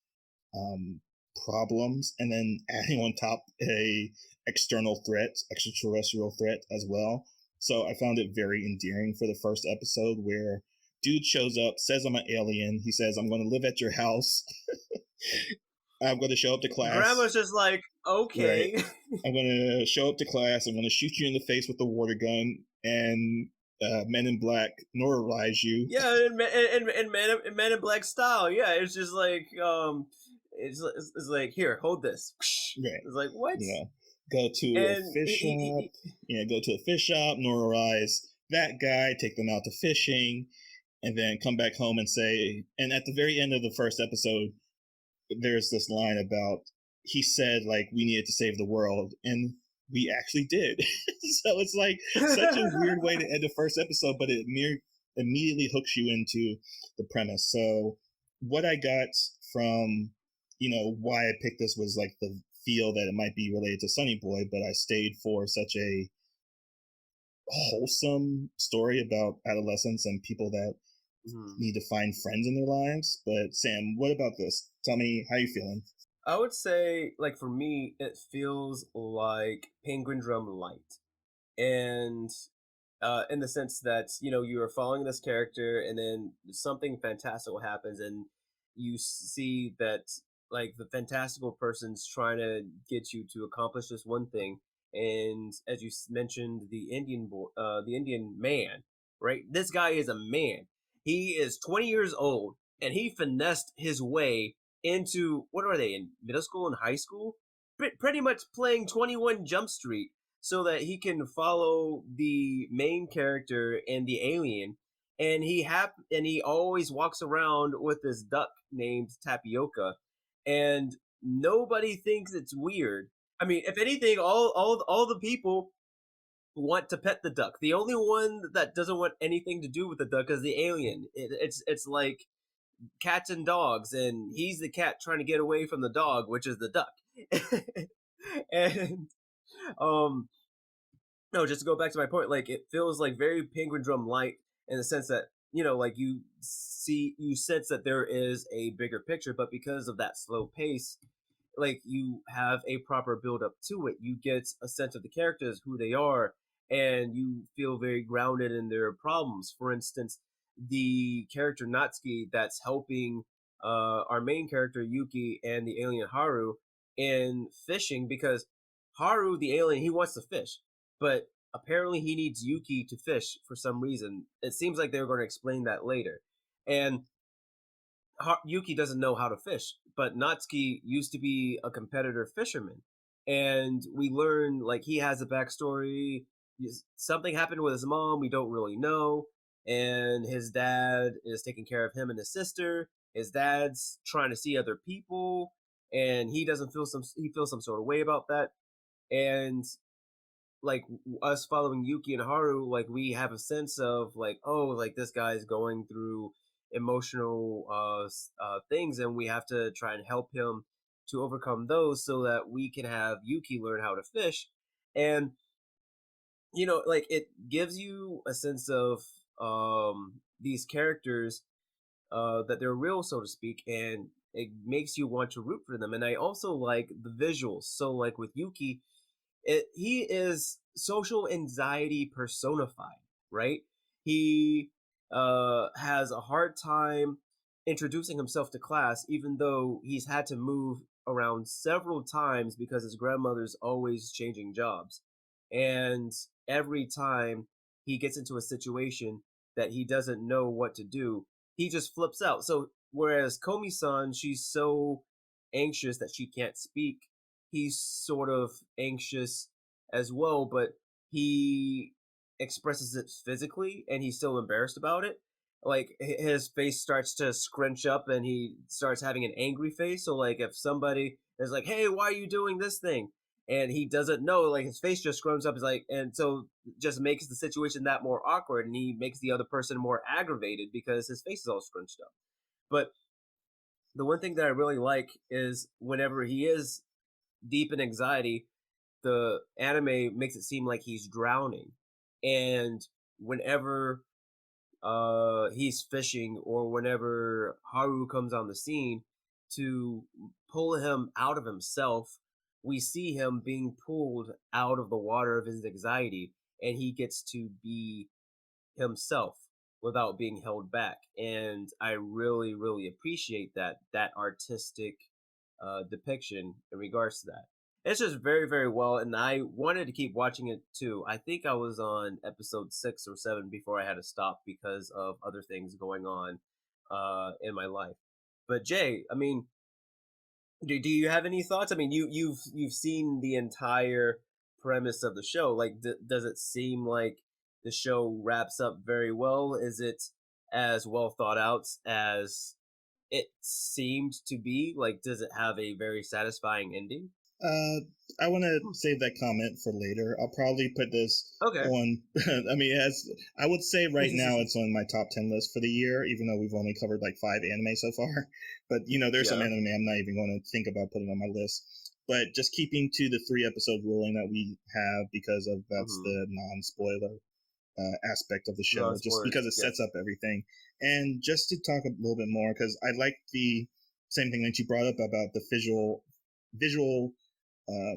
problems, and then adding on top a external threat, extraterrestrial threat as well. So I found it very endearing for the first episode where dude shows up, says I'm an alien. He says, I'm going to live at your house. I'm going to show up to class. Grandma's just like, okay. Right. I'm going to show up to class. I'm going to shoot you in the face with the water gun, and Men in Black neuralize you. Yeah, in Men in Black style. Yeah, it's just like, it's like, here, hold this. Right. It's like, what? Yeah. Go to a fish shop. Go to a fish shop, neuralize that guy, take them out to fishing, and then come back home and say, and at the very end of the first episode, there's this line about, he said, like, we needed to save the world. And we actually did. So it's like such a weird way to end the first episode, but it immediately hooks you into the premise. So what I got from, why I picked this was like the feel that it might be related to Sunny Boy, but I stayed for such a wholesome story about adolescence and people that need to find friends in their lives. But Sam, what about this? Tell me how you feeling. I would say, like, for me, it feels like Penguin Drum Light. And in the sense that, you are following this character and then something fantastical happens and you see that, like, the fantastical person's trying to get you to accomplish this one thing. And as you mentioned, the Indian man, right? This guy is a man. He is 20 years old and he finessed his way into, what are they, in middle school and high school? Pretty much playing 21 Jump Street so that he can follow the main character and the alien. And he always walks around with this duck named Tapioca, and nobody thinks it's weird. I mean, if anything, all the people want to pet the duck. The only one that doesn't want anything to do with the duck is the alien. It's like cats and dogs, and he's the cat trying to get away from the dog, which is the duck. And um no, just to go back to my point, like, it feels like very Penguin Drum Light in the sense that, like, you sense that there is a bigger picture, but because of that slow pace, like, you have a proper build up to it. You get a sense of the characters, who they are, and you feel very grounded in their problems. For instance, the character Natsuki that's helping our main character Yuki and the alien Haru in fishing, because Haru, the alien, he wants to fish, but apparently he needs Yuki to fish for some reason. It seems like they're going to explain that later. And Yuki doesn't know how to fish, but Natsuki used to be a competitor fisherman. And we learn, like, he has a backstory. Something happened with his mom, we don't really know. And his dad is taking care of him and his sister. His dad's trying to see other people, and he feels some sort of way about that. And like, us following Yuki and Haru, like, we have a sense of, like, oh, like, this guy's going through emotional things, and we have to try and help him to overcome those so that we can have Yuki learn how to fish. And like, it gives you a sense of these characters, that they're real, so to speak, and it makes you want to root for them. And I also like the visuals. So, like, with Yuki, he is social anxiety personified, right? He has a hard time introducing himself to class, even though he's had to move around several times because his grandmother's always changing jobs. And every time he gets into a situation that he doesn't know what to do, he just flips out. So whereas Komi-san, she's so anxious that she can't speak, he's sort of anxious as well, but he expresses it physically and he's still embarrassed about it. Like, his face starts to scrunch up and he starts having an angry face. So, like, if somebody is like, hey, why are you doing this thing? And he doesn't know, like, his face just scrunches up. Is like, and so just makes the situation that more awkward, and he makes the other person more aggravated because his face is all scrunched up. But the one thing that I really like is whenever he is deep in anxiety, the anime makes it seem like he's drowning. And whenever he's fishing, or whenever Haru comes on the scene to pull him out of himself, we see him being pulled out of the water of his anxiety, and he gets to be himself without being held back. And I really, really appreciate that artistic depiction in regards to that. It's just very, very well, and I wanted to keep watching it too. I think I was on episode 6 or 7 before I had to stop because of other things going on in my life. But Jay, I mean, do you have any thoughts? I mean, you've seen the entire premise of the show. Like, does it seem like the show wraps up very well? Is it as well thought out as it seemed to be? Like, does it have a very satisfying ending? I want to save that comment for later. I'll probably put this Okay. on. I mean, as I would say right now, it's on my top 10 list for the year, even though we've only covered like 5 anime so far. But there's some Yeah. anime I'm not even going to think about putting on my list. But just keeping to the 3 episode ruling that we have because of that's Mm-hmm. the non spoiler aspect of the No show, just because spoilers. it Yeah. sets up everything. And just to talk a little bit more, because I like the same thing that you brought up about the visual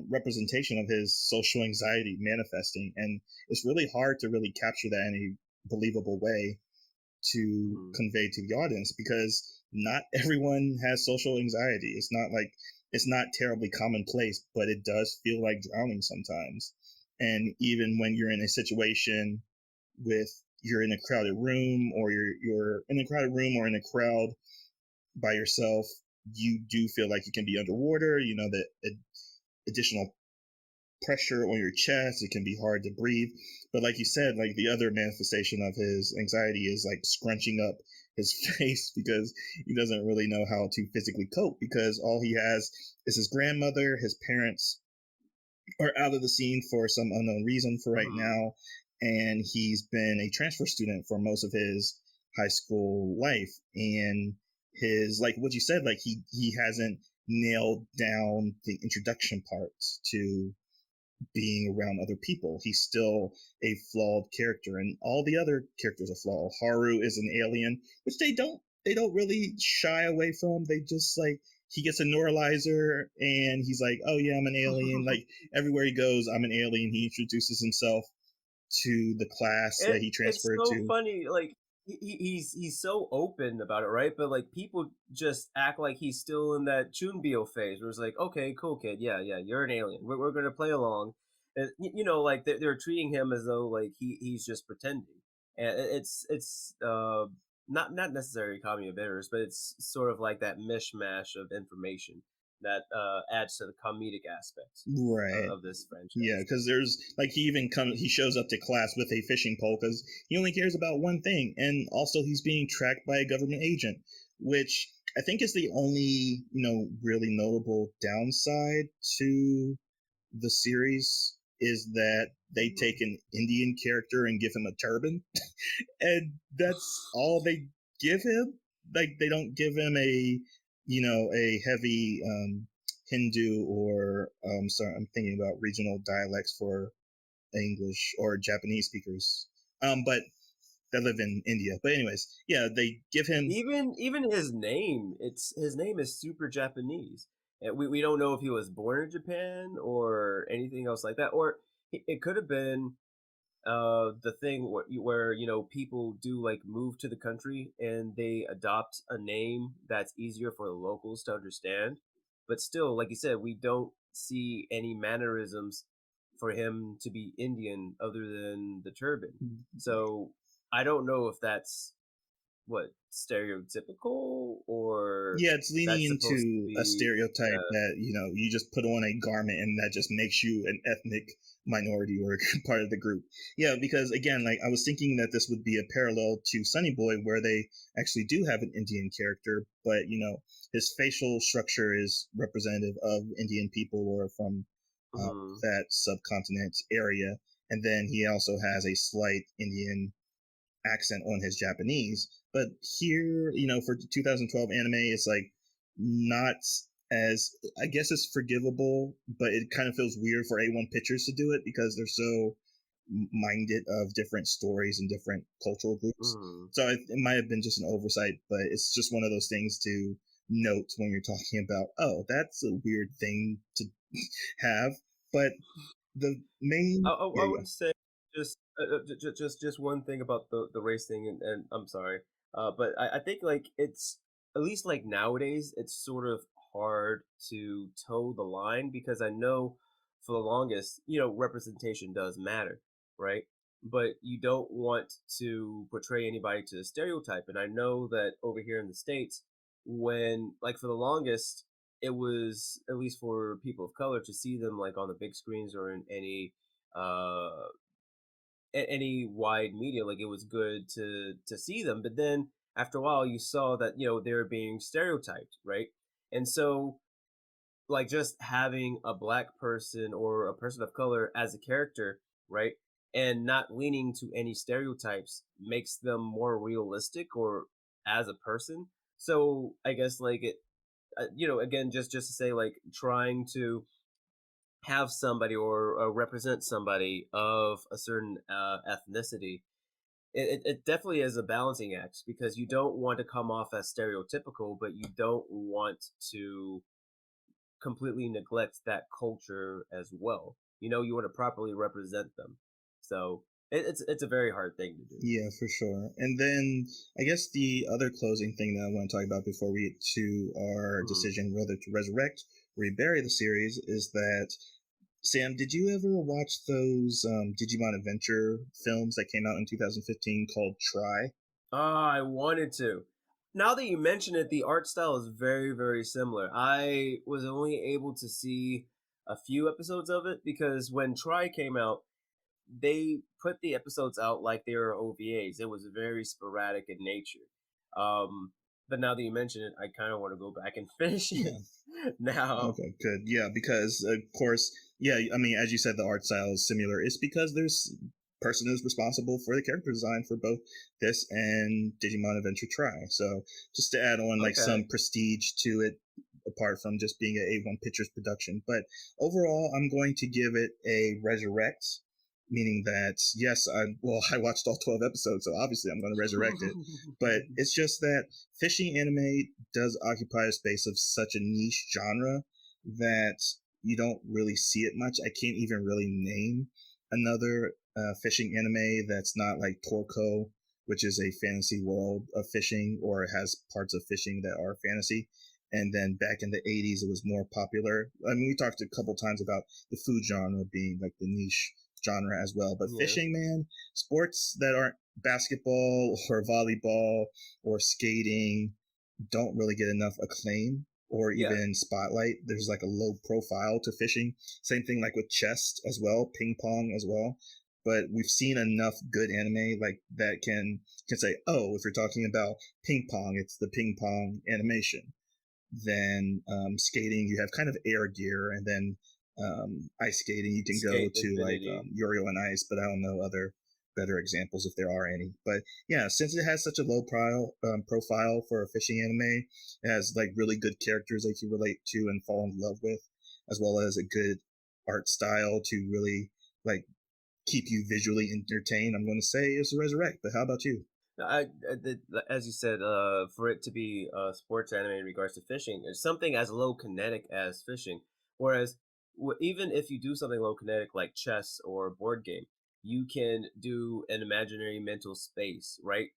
representation of his social anxiety manifesting, and it's really hard to really capture that in a believable way to Mm-hmm. convey to the audience because not everyone has social anxiety. It's not terribly commonplace, but it does feel like drowning sometimes. And even when you're in a situation with you're in a crowded room or you're in a crowded room or in a crowd by yourself, you do feel like you can be underwater. That additional pressure on your chest. It can be hard to breathe. But like you said, like the other manifestation of his anxiety is like scrunching up his face because he doesn't really know how to physically cope because all he has is his grandmother, his parents are out of the scene for some unknown reason for right Mm-hmm. now. And he's been a transfer student for most of his high school life. And his, like what you said, like he hasn't nailed down the introduction parts to being around other people. He's still a flawed character, and all the other characters are flawed. Haru is an alien, which they don't really shy away from. They just like he gets a neuralizer and he's like, oh yeah, I'm an alien. Like everywhere he goes, I'm an alien. He introduces himself to the class that he It's transferred so to. funny. Like he's so open about it, right? But like people just act like he's still in that Chunbyo phase, where it's like, okay, cool kid, yeah, yeah, you're an alien. We're gonna play along. And, like they're treating him as though like he's just pretending, and it's not necessarily comedy of errors, but it's sort of like that mishmash of information that adds to the comedic aspect Right. of this Yeah, franchise. because there's like he shows up to class with a fishing pole because he only cares about one thing, and also he's being tracked by a government agent, which I think is the only really notable downside to the series is that they Mhm. take an Indian character and give him a turban, and that's all they give him. Like they don't give him a heavy Hindu or sorry, I'm thinking about regional dialects for English or Japanese speakers, but that live in India. But anyways, yeah, they give him. Even his name is super Japanese. And we don't know if he was born in Japan or anything else like that, or it could have been the thing where people do like move to the country and they adopt a name that's easier for the locals to understand. But still, like you said, we don't see any mannerisms for him to be Indian other than the turban. So I don't know if that's what stereotypical or Yeah, it's leaning that's supposed to into a be stereotype that you just put on a garment and that just makes you an ethnic minority or part of the group. Yeah, because again, like I was thinking that this would be a parallel to Sunny Boy, where they actually do have an Indian character, but his facial structure is representative of Indian people or from Mhm. that subcontinent area, and then he also has a slight Indian accent on his Japanese. But here, for 2012 anime, it's like not as I guess it's forgivable, but it kind of feels weird for A1 Pictures to do it because they're so minded of different stories and different cultural groups. Mhm. So it might have been just an oversight, but it's just one of those things to note when you're talking about, oh, that's a weird thing to have. But the main, I yeah, would say just just one thing about the race thing, and I'm sorry, but I think like it's at least like nowadays it's sort of hard to toe the line because I know for the longest representation does matter, right? But you don't want to portray anybody to a stereotype, and I know that over here in the states, when like for the longest it was at least for people of color to see them like on the big screens or in uh any wide media, like it was good to see them. But then after a while you saw that they were being stereotyped, right? And so like just having a black person or a person of color as a character, right? And not leaning to any stereotypes makes them more realistic or as a person. So I guess like it, again, just to say like trying to have somebody or represent somebody of a certain ethnicity, it definitely is a balancing act because you don't want to come off as stereotypical, but you don't want to completely neglect that culture as well. You want to properly represent them. So it's a very hard thing to do. Yeah, for sure. And then I guess the other closing thing that I want to talk about before we get to our Mhm. decision whether to resurrect or rebury the series is that Sam, did you ever watch those Digimon Adventure films that came out in 2015 called Try? I wanted to. Now that you mention it, the art style is very, very similar. I was only able to see a few episodes of it because when Try came out, they put the episodes out like they were OVAs. It was very sporadic in nature. Um, but now that you mention it, I kind of want to go back and finish it Yeah. now. Okay, good. Yeah, because of course, yeah, I mean, as you said, the art style is similar. It's because there's person who's responsible for the character design for both this and Digimon Adventure Try. So just to add on like Okay. some prestige to it, apart from just being a A1 Pictures production. But overall, I'm going to give it a resurrect, meaning that yes, I watched all 12 episodes, so obviously I'm going to resurrect it. But it's just that fishing anime does occupy a space of such a niche genre that you don't really see it much. I can't even really name another fishing anime that's not like Torko, which is a fantasy world of fishing or has parts of fishing that are fantasy. And then back in the 80s, it was more popular. I mean, we talked a couple times about the food genre being like the niche genre as well. But Yeah. fishing, man, sports that aren't basketball or volleyball or skating don't really get enough acclaim or Yeah. even spotlight. There's like a low profile to fishing. Same thing like with chess as well, ping pong as well. But we've seen enough good anime like that can say, oh, if you're talking about ping pong, it's the ping pong animation. Then skating, you have kind of air gear, and then ice skating, you can go Skate to like Infinity. Uriel on Ice, but I don't know other better examples if there are any. But yeah, since it has such a low profile for a fishing anime, it has like really good characters that you relate to and fall in love with, as well as a good art style to really like keep you visually entertained. I'm going to say it's a resurrect. But how about you? As you said, for it to be a sports anime in regards to fishing, it's something as low kinetic as fishing. Whereas, even if you do something low kinetic like chess or a board game, you can do an imaginary mental space, right?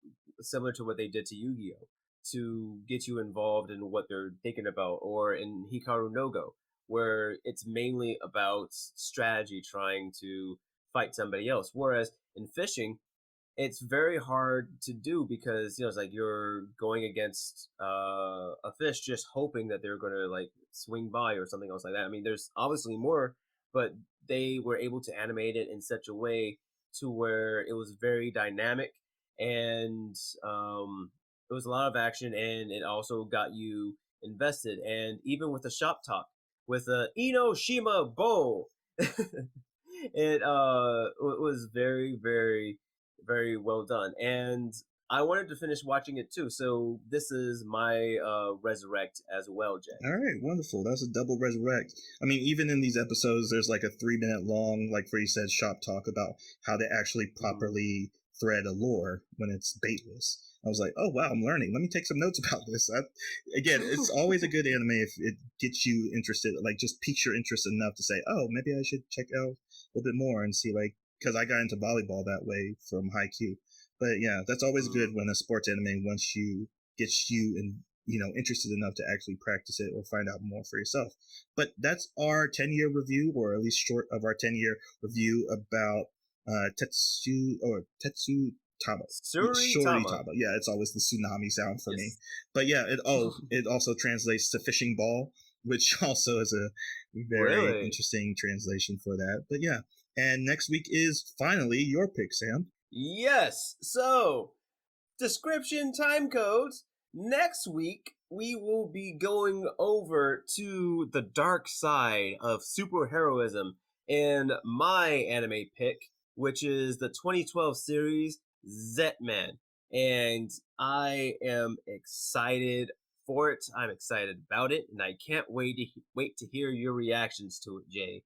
Similar to what they did to Yu-Gi-Oh, to get you involved in what they're thinking about, or in Hikaru no Go, where it's mainly about strategy, trying to fight somebody else. Whereas in fishing, it's very hard to do because it's like you're going against a fish just hoping that they're going to like swing by or something else like that. I mean, there's obviously more, but they were able to animate it in such a way to where it was very dynamic, and it was a lot of action, and it also got you invested. And even with the shop talk with the Inoshima Bow, it was very, very, very well done. And I wanted to finish watching it too. So this is my resurrect as well, Jay. All right, wonderful. That's a double resurrect. I mean, even in these episodes, there's like a 3 minute long, like where you said, shop talk about how they actually Mhm. properly thread a lore when it's baitless. I was like, oh wow, I'm learning. Let me take some notes about this. Again, it's always a good anime if it gets you interested, like just piques your interest enough to say, oh, maybe I should check out a little bit more and see, like, because I got into volleyball that way from Haikyuu. But yeah, that's always good Mm. when a sports anime once you gets you in interested enough to actually practice it or find out more for yourself. But that's our 10-year review, or at least short of our 10-year review about Tetsu Taba. Tsuritama. Taba. Yeah, it's always the tsunami sound for me. Yes. But yeah, it also translates to fishing ball, which also is a very Really? interesting translation for that. But yeah, and next week is finally your pick, Sam. Yes. So, description time codes. Next week we will be going over to the dark side of superheroism and my anime pick, which is the 2012 series Zetman. And I am excited for it. I'm excited about it, and I can't wait to hear your reactions to it, Jay.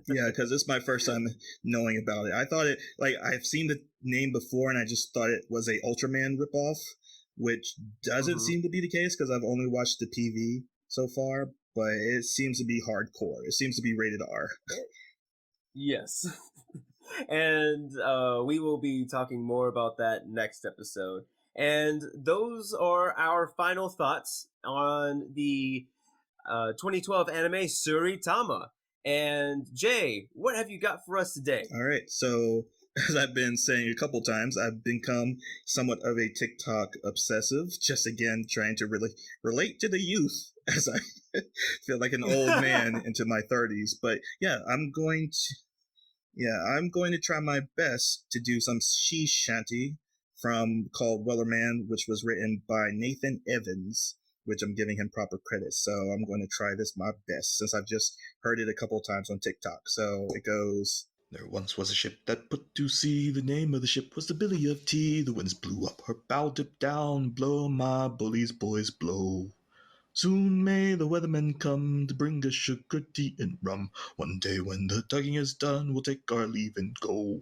Yeah, because it's my first time knowing about it. I thought it, like, I've seen the name before, and I just thought it was a Ultraman ripoff, which doesn't seem to be the case because I've only watched the PV so far, but it seems to be hardcore. It seems to be rated R. Yes. And we will be talking more about that next episode. And those are our final thoughts on the 2012 anime Tsuritama. And Jay, what have you got for us today? All right, so as I've been saying a couple times, I've become somewhat of a TikTok obsessive, just again trying to really relate to the youth as I feel like an old man into my 30s. But yeah, I'm going to try my best to do some she shanty from called Wellerman, which was written by Nathan Evans, which I'm giving him proper credit. So I'm going to try this my best since I've just heard it a couple times on TikTok. So it goes. There once was a ship that put to sea. The name of the ship was the Billy of Tea. The winds blew up, her bow dipped down. Blow, my bullies, boys, blow. Soon may the weathermen come to bring us sugar, tea, and rum. One day when the tugging is done, we'll take our leave and go.